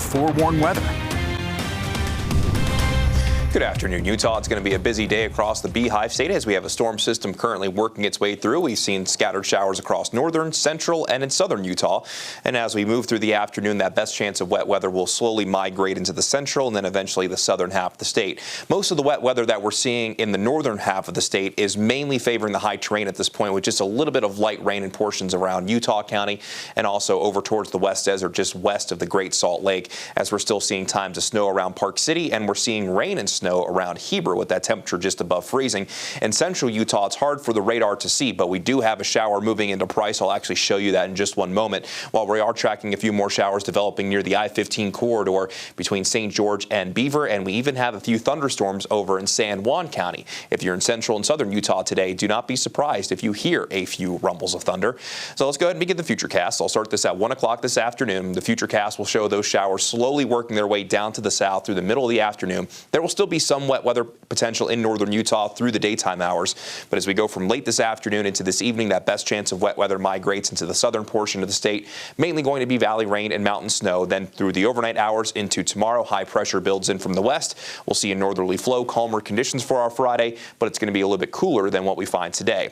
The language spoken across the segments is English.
forewarned weather. Good afternoon, Utah. It's going to be a busy day across the Beehive State as we have a storm system currently working its way through. We've seen scattered showers across northern, central, and in southern Utah. And as we move through the afternoon, that best chance of wet weather will slowly migrate into the central and then eventually the southern half of the state. Most of the wet weather that we're seeing in the northern half of the state is mainly favoring the high terrain at this point, with just a little bit of light rain in portions around Utah County and also over towards the West Desert, just west of the Great Salt Lake, as we're still seeing times of snow around Park City, and we're seeing rain and snow around Heber with that temperature just above freezing. In central Utah, it's hard for the radar to see, but we do have a shower moving into Price. I'll actually show you that in just one moment. While we are tracking a few more showers developing near the I-15 corridor between St. George and Beaver, and we even have a few thunderstorms over in San Juan County. If you're in central and southern Utah today, do not be surprised if you hear a few rumbles of thunder. So let's go ahead and begin the futurecast. I'll start this at 1 o'clock this afternoon. The futurecast will show those showers slowly working their way down to the south through the middle of the afternoon. There will still be some wet weather potential in northern Utah through the daytime hours. But as we go from late this afternoon into this evening, that best chance of wet weather migrates into the southern portion of the state, mainly going to be valley rain and mountain snow. Then through the overnight hours into tomorrow, high pressure builds in from the west. We'll see a northerly flow, calmer conditions for our Friday, but it's going to be a little bit cooler than what we find today.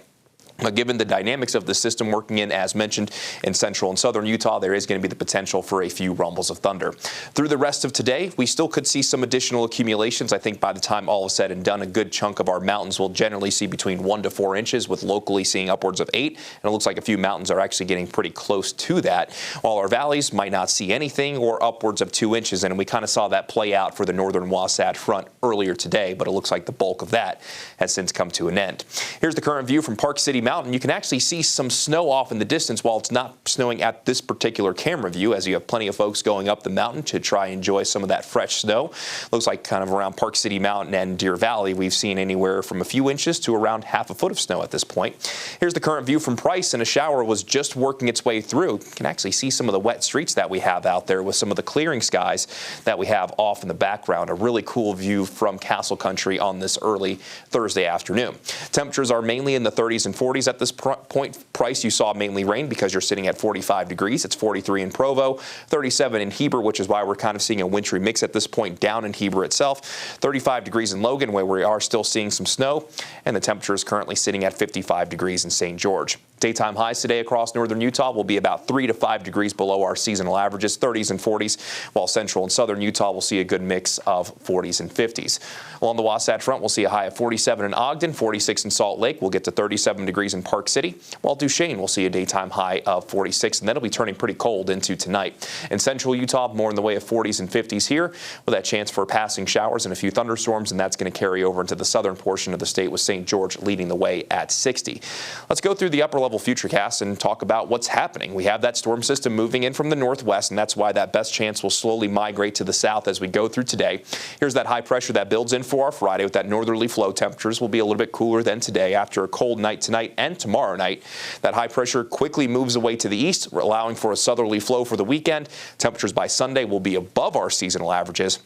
But given the dynamics of the system working in, as mentioned, in central and southern Utah, there is going to be the potential for a few rumbles of thunder. Through the rest of today, we still could see some additional accumulations. I think by the time all is said and done, a good chunk of our mountains will generally see between 1 to 4 inches, with locally seeing upwards of 8. And it looks like a few mountains are actually getting pretty close to that, while our valleys might not see anything or upwards of 2 inches. And we kind of saw that play out for the northern Wasatch Front earlier today, but it looks like the bulk of that has since come to an end. Here's the current view from Park City Mountain. You can actually see some snow off in the distance while it's not snowing at this particular camera view, as you have plenty of folks going up the mountain to try and enjoy some of that fresh snow. Looks like kind of around Park City Mountain and Deer Valley, we've seen anywhere from a few inches to around half a foot of snow at this point. Here's the current view from Price, and a shower was just working its way through. You can actually see some of the wet streets that we have out there with some of the clearing skies that we have off in the background. A really cool view from Castle Country on this early Thursday afternoon. Temperatures are mainly in the 30s and 40s at this point. Price, you saw mainly rain because you're sitting at 45 degrees. It's 43 in Provo, 37 in Heber, which is why we're kind of seeing a wintry mix at this point down in Heber itself, 35 degrees in Logan, where we are still seeing some snow, and the temperature is currently sitting at 55 degrees in St. George. Daytime highs today across northern Utah will be about 3 to 5 degrees below our seasonal averages, 30s and 40s, while central and southern Utah will see a good mix of 40s and 50s. Along the Wasatch Front, we'll see a high of 47 in Ogden, 46 in Salt Lake. We'll get to 37 degrees in Park City, while Duchesne will see a daytime high of 46, and then it'll be turning pretty cold into tonight. In central Utah, more in the way of 40s and 50s here, with that chance for passing showers and a few thunderstorms, and that's going to carry over into the southern portion of the state, with St. George leading the way at 60. Let's go through the upper level futurecast and talk about what's happening. We have that storm system moving in from the northwest, and that's why that best chance will slowly migrate to the south as we go through today. Here's that high pressure that builds in for our Friday with that northerly flow. Temperatures will be a little bit cooler than today after a cold night tonight and tomorrow night. That high pressure quickly moves away to the east, allowing for a southerly flow for the weekend. Temperatures by Sunday will be above our seasonal averages.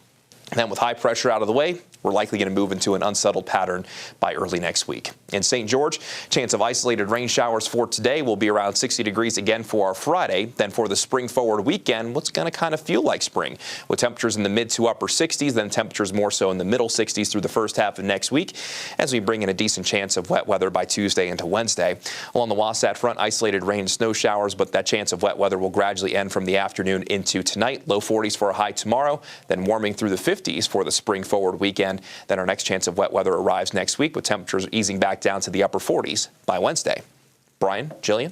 And then with high pressure out of the way, we're likely going to move into an unsettled pattern by early next week. In St. George, chance of isolated rain showers for today will be around 60 degrees again for our Friday. Then for the spring forward weekend, what's going to kind of feel like spring, with temperatures in the mid to upper 60s, then temperatures more so in the middle 60s through the first half of next week, as we bring in a decent chance of wet weather by Tuesday into Wednesday. Along the Wasatch Front, isolated rain and snow showers, but that chance of wet weather will gradually end from the afternoon into tonight. Low 40s for a high tomorrow, then warming through the 50s for the spring forward weekend. Then our next chance of wet weather arrives next week, with temperatures easing back down to the upper 40s by Wednesday. Brian, Jillian.